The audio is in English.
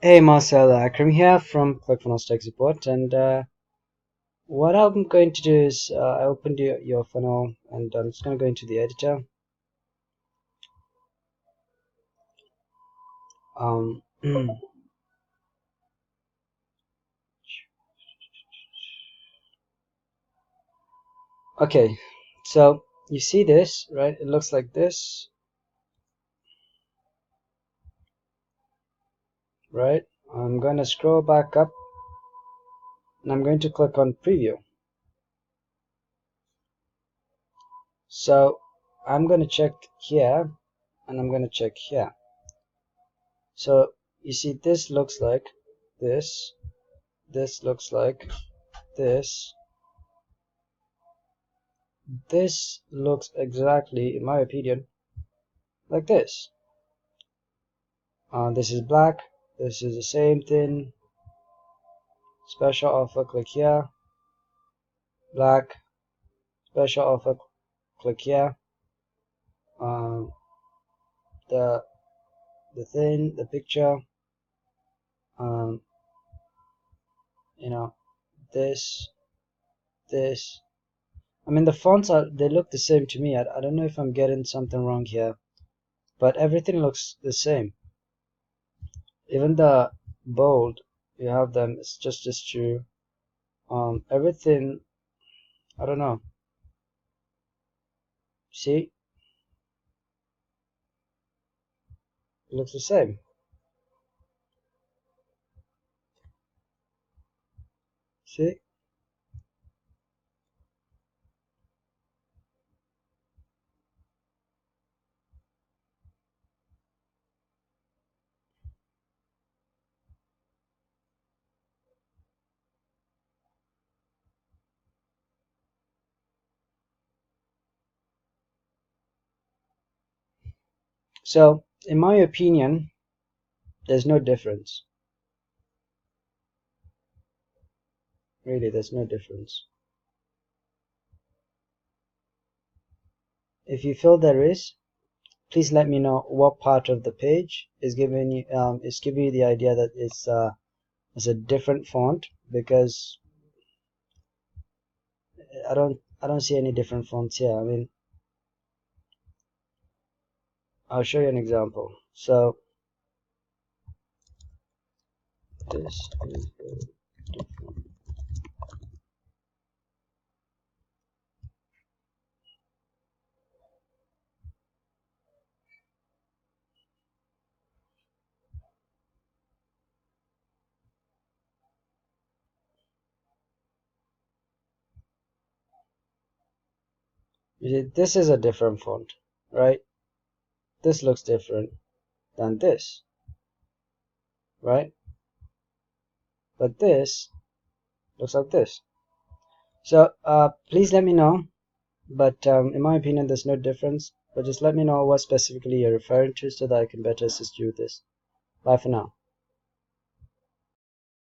Hey Marcel, Akram here from ClickFunnels Tech Support, and what I'm going to do is I opened your funnel, and I'm just going to go into the editor. Um, okay, so you see this, right? It looks like this, right? I'm going to scroll back up, and I'm going to click on Preview. So I'm going to check here, and I'm going to check here. So you see this looks like this. This looks like this. This looks exactly, in my opinion, like this. This is black. This is the same thing. Special offer, click here. Black. Special offer, click here. Um, the thing, the picture. Um, you know, this. I mean, the fonts they look the same to me. I don't know if I'm getting something wrong here, but everything looks the same. Even the bold, you have them. It's just as true. Everything. I don't know. See, it looks the same. See? So, in my opinion, there's no difference. Really, there's no difference. If you feel there is, please let me know what part of the page is giving you the idea that it's a different font, because I don't see any different fonts here. I mean, I'll show you an example. So this is different. You see, this is a different font, right? This looks different than this, right? But this looks like this. So please let me know. But in my opinion, there's no difference. But just let me know what specifically you're referring to so that I can better assist you with this. Bye for now.